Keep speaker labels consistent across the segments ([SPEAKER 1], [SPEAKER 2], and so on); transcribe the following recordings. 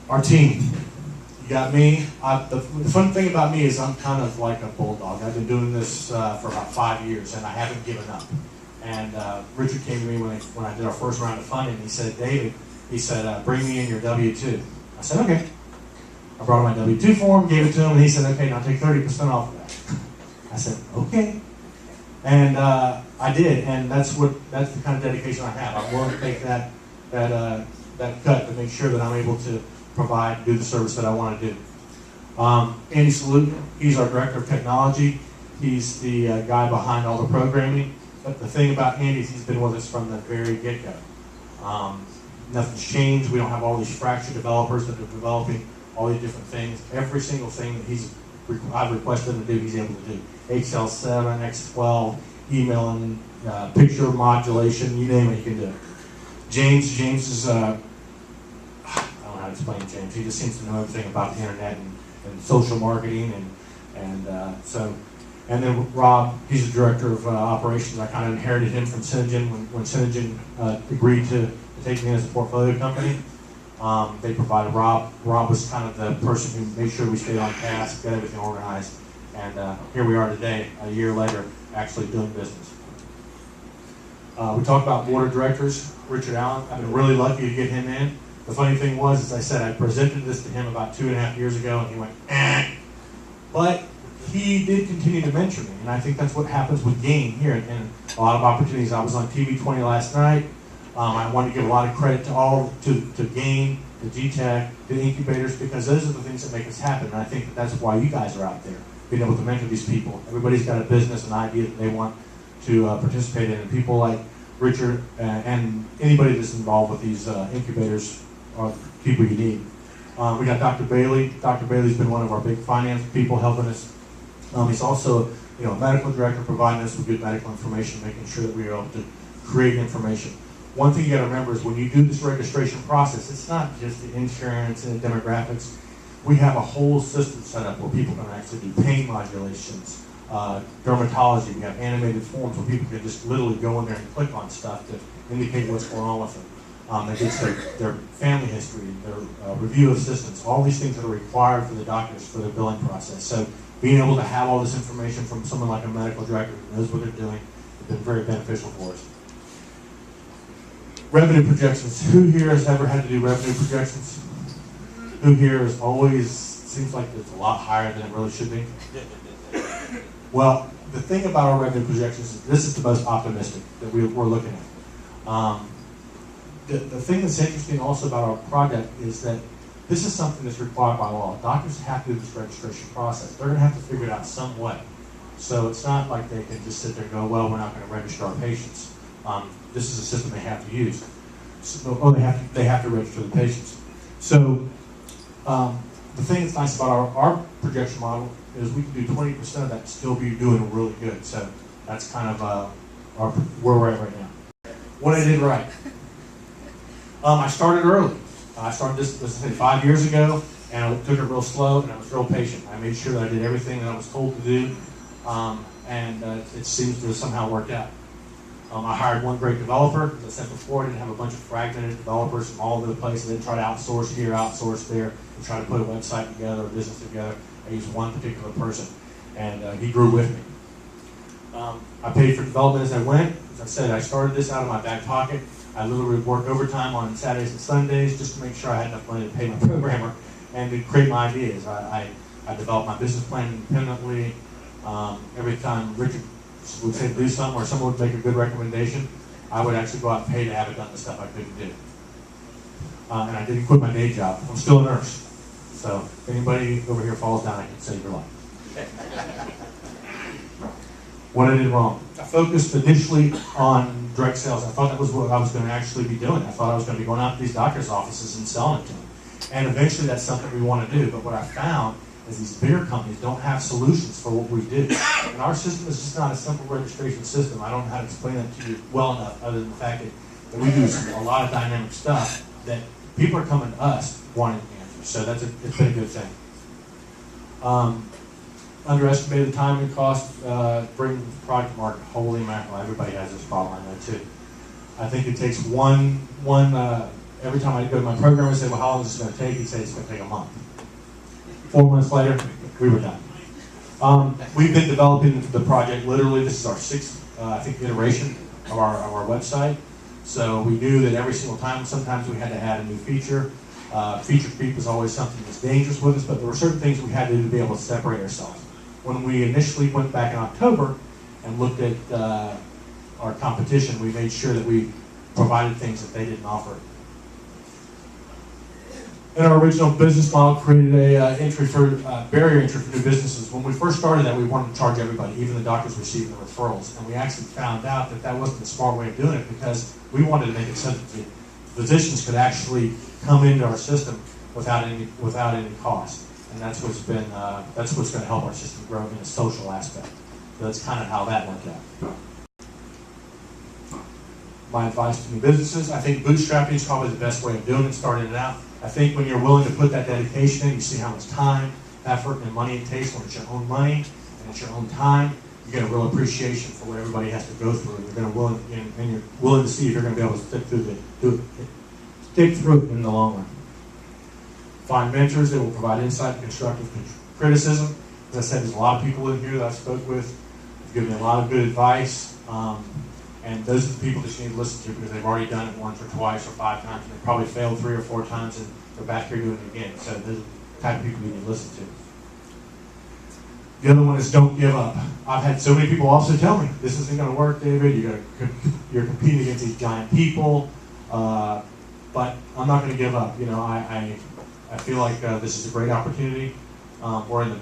[SPEAKER 1] Our team. You got me. The fun thing about me is I'm kind of like a bulldog. I've been doing this for about 5 years, and I haven't given up. And Richard came to me when I did our first round of funding. He said, David, he said, bring me in your W-2. I said, okay. I brought him my W-2 form, gave it to him, and he said, okay, now take 30% off of that. I said, okay. And I did, and that's the kind of dedication I have. I'm willing to take that cut to make sure that I'm able to provide and do the service that I want to do. Andy Salutin, he's our director of technology. He's the guy behind all the programming. But the thing about Andy is he's been with us from the very get-go. Nothing's changed. We don't have all these fractured developers that are developing all these different things. Every single thing that I've requested him to do, he's able to do. HL7, X12, emailing, picture modulation, you name it, he can do it. James is, I don't know how to explain James. He just seems to know everything about the internet and social marketing, and then Rob, he's the director of operations. I kind of inherited him from Synogen when Synogen agreed to take me as a portfolio company. They provided Rob. Rob was kind of the person who made sure we stayed on task, got everything organized, and here we are today, a year later, actually doing business. We talked about board of directors. Richard Allen, I've been really lucky to get him in. The funny thing was, as I said, I presented this to him about 2.5 years ago, and he went, eh. But he did continue to mentor me, and I think that's what happens with GAIN here, and a lot of opportunities. I was on TV 20 last night. I want to give a lot of credit to GAIN, to GTech, to the incubators, because those are the things that make us happen, and I think that's why you guys are out there, being able to mentor these people. Everybody's got a business, an idea that they want to participate in, and people like Richard and anybody that's involved with these incubators are people you need. We got Dr. Bailey. Dr. Bailey's been one of our big finance people helping us. He's also, a medical director, providing us with good medical information, making sure that we are able to create information. One thing you got to remember is when you do this registration process, it's not just the insurance and the demographics. We have a whole system set up where people can actually do pain modulations, dermatology. We have animated forms where people can just literally go in there and click on stuff to indicate what's going on with them. They get their family history, their review assistance, all these things that are required for the doctors for their billing process. So being able to have all this information from someone like a medical director who knows what they're doing has been very beneficial for us. Revenue projections. Who here has ever had to do revenue projections? Who here is always, seems like it's a lot higher than it really should be? Well, the thing about our revenue projections is this is the most optimistic that we're looking at. The thing that's interesting also about our project is that this is something that's required by law. Doctors have to do this registration process. They're going to have to figure it out some way. So it's not like they can just sit there and go, well, we're not going to register our patients. This is a system they have to use. So, they have to register the patients. So the thing that's nice about our projection model is we can do 20% of that and still be doing really good. So that's kind of where we're at right now. What I did right. I started early. I started this 5 years ago, and I took it real slow, and I was real patient. I made sure that I did everything that I was told to do, and it seems to have somehow worked out. I hired one great developer. As I said before, I didn't have a bunch of fragmented developers from all over the place. I didn't try to outsource here, outsource there, and try to put a website together, a business together. I used one particular person, and he grew with me. I paid for development as I went. As I said, I started this out of my back pocket. I literally would work overtime on Saturdays and Sundays just to make sure I had enough money to pay my programmer and to create my ideas. I developed my business plan independently. Every time Richard would say to do something or someone would make a good recommendation, I would actually go out and pay to have it done the stuff I couldn't do. And I didn't quit my day job. I'm still a nurse. So if anybody over here falls down, I can save your life. What I did wrong. I focused initially on direct sales. I thought that was what I was going to actually be doing. I thought I was going to be going out to these doctors' offices and selling it to them. And eventually that's something we want to do. But what I found is these bigger companies don't have solutions for what we do. And our system is just not a simple registration system. I don't know how to explain that to you well enough other than the fact that we do a lot of dynamic stuff that people are coming to us wanting answers. So it's been a good thing. Underestimated time and cost, bringing the product to market. Holy mackerel, everybody has this problem, I know too. I think it takes one every time I go to my program, I say, well, how long is this going to take? He'd say, it's going to take a month. 4 months later, we were done. We've been developing the project, literally, this is our 6th, I think, iteration of our website. So we knew that every single time, sometimes we had to add a new feature. Feature creep is always something that's dangerous with us, but there were certain things we had to do to be able to separate ourselves. When we initially went back in October and looked at our competition, we made sure that we provided things that they didn't offer. In our original business model, created a barrier entry for new businesses. When we first started that, we wanted to charge everybody, even the doctors receiving the referrals. And we actually found out that that wasn't the smart way of doing it, because we wanted to make it so that the physicians could actually come into our system without any cost. And that's what's going to help our system grow in a social aspect. So that's kind of how that worked out. My advice to new businesses, I think bootstrapping is probably the best way of doing it, starting it out. I think when you're willing to put that dedication in, you see how much time, effort, and money it takes when it's your own money and it's your own time. You get a real appreciation for what everybody has to go through, and you're willing to see if you're going to be able to stick through it in the long run. Find mentors that will provide insight and constructive criticism. As I said, there's a lot of people in here that I've spoke with, have given me a lot of good advice. And those are the people that you need to listen to, because they've already done it once or twice or 5 times, and they probably failed 3 or 4 times, and they're back here doing it again. So those are the type of people you need to listen to. The other one is don't give up. I've had so many people also tell me, this isn't going to work, David. You're competing against these giant people, but I'm not going to give up. You know, I feel like this is a great opportunity. We're in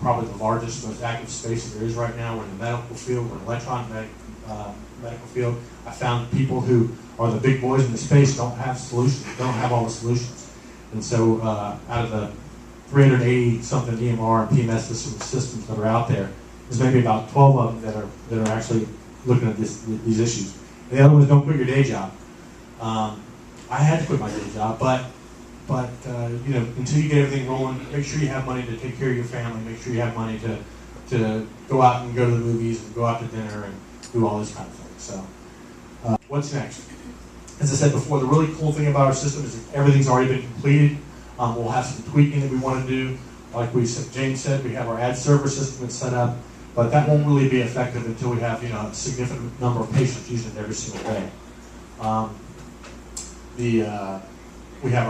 [SPEAKER 1] probably the largest, most active space that there is right now. We're in the medical field, we're in the electronic medical field. I found people who are the big boys in the space don't have solutions, don't have all the solutions. And so out of the 380 something EMR and PMS systems that are out there, there's maybe about 12 of them that are actually looking at these issues. And the other one is don't quit your day job. I had to quit my day job, but you know, until you get everything rolling, make sure you have money to take care of your family. Make sure you have money to go out and go to the movies and go out to dinner and do all this kind of things. So, what's next? As I said before, the really cool thing about our system is that everything's already been completed. We'll have some tweaking that we want to do. Like James said, we have our ad server system that's set up, but that won't really be effective until we have, you know, a significant number of patients using it every single day. We have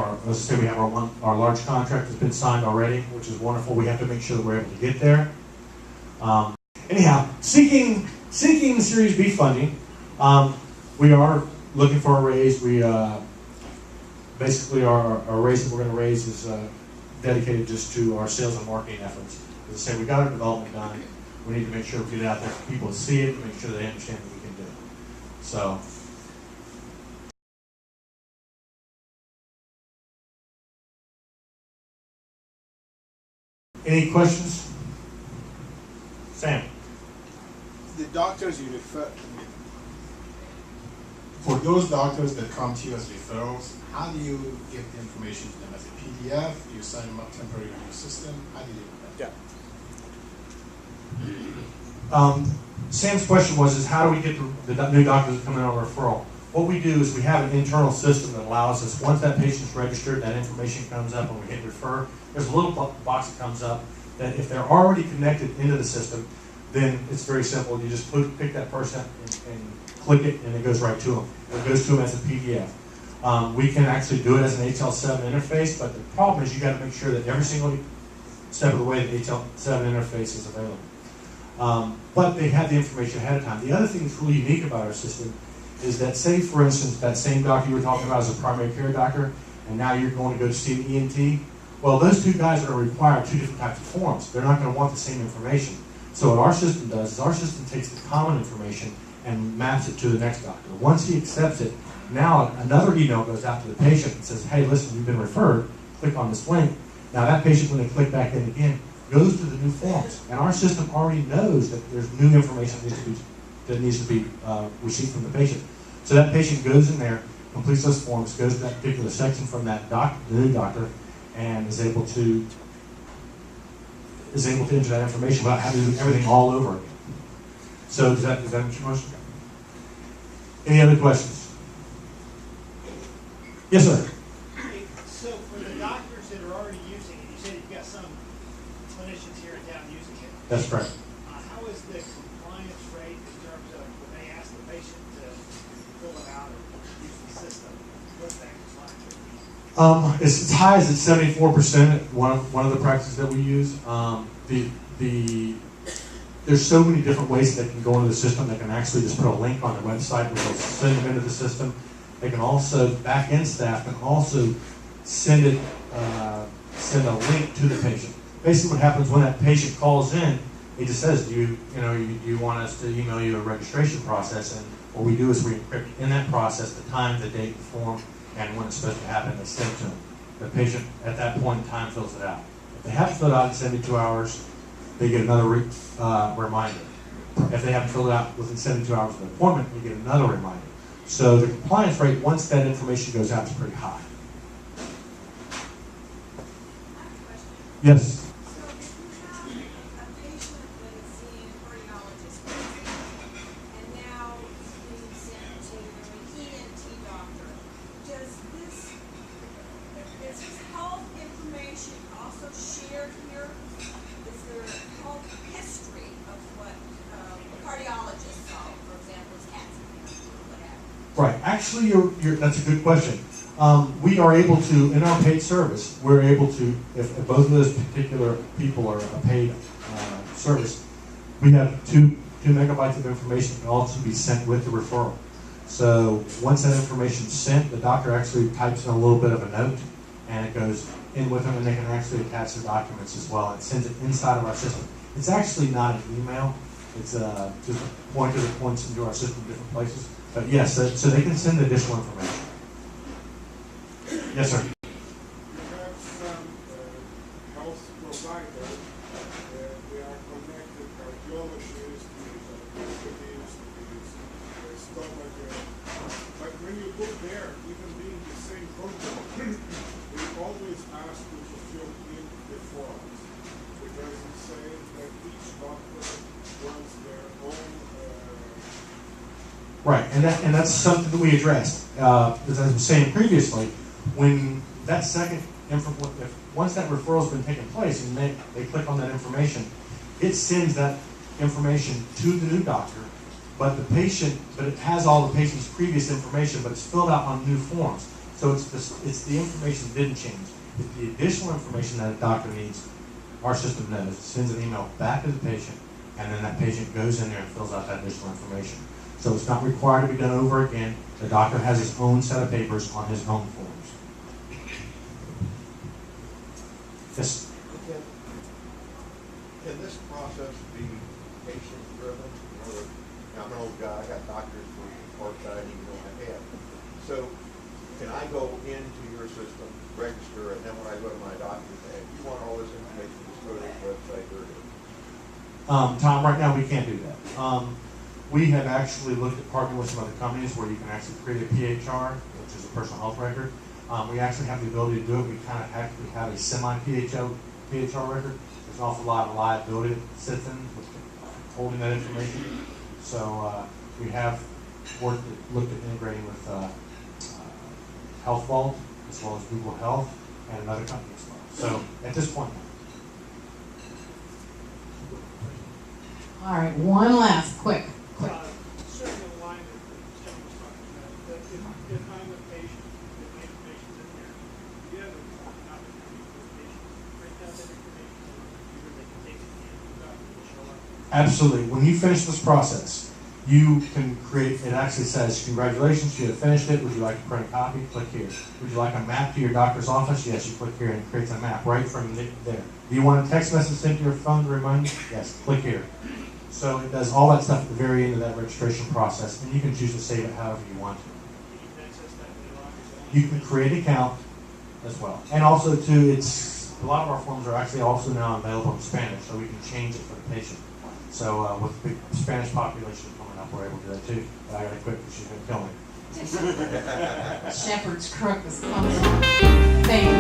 [SPEAKER 1] our large contract that's been signed already, which is wonderful. We have to make sure that we're able to get there. Anyhow, seeking Series B funding, we are looking for a raise. We basically our raise that we're going to raise is dedicated just to our sales and marketing efforts. As I say, we got our development done. We need to make sure we get it out there for people to see it, and make sure they understand what we can do. So. Any questions? Sam?
[SPEAKER 2] The doctors you refer, for those doctors that come to you as referrals, how do you get the information to them? As a PDF? Do you sign them up temporarily on your system? How do you do that?
[SPEAKER 1] Sam's question was how do we get the new doctors that come in on referral? What we do is we have an internal system that allows us, once that patient's registered, that information comes up and we hit refer, there's a little box that comes up that if they're already connected into the system, then it's very simple. You just pick that person and click it, and it goes right to them. It goes to them as a PDF. We can actually do it as an HL7 interface, but the problem is you got to make sure that every single step of the way the HL7 interface is available. But they have the information ahead of time. The other thing that's really unique about our system is that, say, for instance, that same doctor you were talking about as a primary care doctor, and now you're going to go to see an ENT. Well, those two guys are going to require 2 different types of forms. They're not going to want the same information. So what our system does is our system takes the common information and maps it to the next doctor. Once he accepts it, now another email goes out to the patient and says, hey, listen, you've been referred. Click on this link. Now that patient, when they click back in again, goes to the new forms. And our system already knows that there's new information that needs to be received from the patient. So that patient goes in there, completes those forms, goes to that particular section from that doctor, the new doctor, and is able to enter that information without having to do everything all over again. So does that answer your question? Any other questions? Yes, sir.
[SPEAKER 3] doctors that are already using it, you said you've got some clinicians here in town using it.
[SPEAKER 1] That's correct.
[SPEAKER 3] How is the compliance rate in terms of when they ask the patient to fill it out or use the system? What's that compliance rate?
[SPEAKER 1] It's as high as it's 74%. One of the practices that we use. There's so many different ways that they can go into the system. They can actually just put a link on their website, which will send them into the system. They can also, back-end staff can also send a link to the patient. Basically, what happens when that patient calls in, it just says, do you want us to email you a registration process? And what we do is we encrypt in that process the time, the date, the form, and when it's supposed to happen. They send it to them. The patient at that point in time fills it out. If they haven't filled it out in 72 hours, they get another reminder. If they haven't filled it out within 72 hours of the appointment, they get another reminder. So the compliance rate, once that information goes out, is pretty high. Yes?
[SPEAKER 4] So if you have a patient that is seeing a cardiologist, and now he's being sent to an ENT doctor, is his health information also shared here? Is there health history of what a cardiologist saw, for example, his CAT scan or what have you?
[SPEAKER 1] Right. Actually, that's a good question. We are able to, in our paid service, we're able to, if both of those particular people are a paid service, we have 2 megabytes of information that can also be sent with the referral. So once that information is sent, the doctor actually types in a little bit of a note, and it goes in with them, and they can actually attach the documents as well. It sends it inside of our system. It's actually not an email. It's just a pointer that points into our system in different places. But yes, so they can send additional information. Yes, sir.
[SPEAKER 5] You have some health providers, they are connected cardiologists, orthopedists, stomachists. But when you go there, even being the same company, they always ask you to fill in the forms, because it says that each doctor runs their own.
[SPEAKER 1] Right, and that's something that we addressed. As I was saying previously, when that once that referral's been taking place and they click on that information, it sends that information to the new doctor, but it has all the patient's previous information, but it's filled out on new forms. So it's the information didn't change. It's the additional information that a doctor needs, our system knows. It sends an email back to the patient, and then that patient goes in there and fills out that additional information. So it's not required to be done over again. The doctor has his own set of papers on his own forms. Yes?
[SPEAKER 6] Can this process be patient-driven? I'm an old guy, I got doctors for Parkside, even though I have. So can I go into your system, register, and then when I go to my doctor, say, if you want all this information, just go to this website, there it is.
[SPEAKER 1] Tom, right now we can't do that. We have actually looked at partnering with some other companies where you can actually create a PHR, which is a personal health record. We actually have the ability to do it. We kind of actually have a semi-PHR record. There's an awful lot of liability that sits in with holding that information. So we have looked at integrating with Health Vault as well as Google Health and another company as well. So at this point,
[SPEAKER 7] all right, one last quick.
[SPEAKER 3] Certainly the line that Jim was talking about, that if I'm a patient, if the information's in there, you have an opportunity for the patient to print out that information, either they can take it in, the doctor will show up.
[SPEAKER 1] absolutely. When you finish this process, you can create, it actually says, congratulations, you have finished it. Would you like to print a copy? Click here. Would you like a map to your doctor's office? Yes, you click here and it creates a map right from there. Do you want a text message sent to your phone to remind you? Yes, click here. So it does all that stuff at the very end of that registration process, and you can choose to save it however you want to.
[SPEAKER 3] You can access that later on.
[SPEAKER 1] You can create an account as well. And also, too, a lot of our forms are actually also now available in Spanish, so we can change it for the patient. So with the big Spanish population coming up, we're able to do that too. But I got to quit because she's going to kill me.
[SPEAKER 7] Shepherd's crook is coming. Thank you.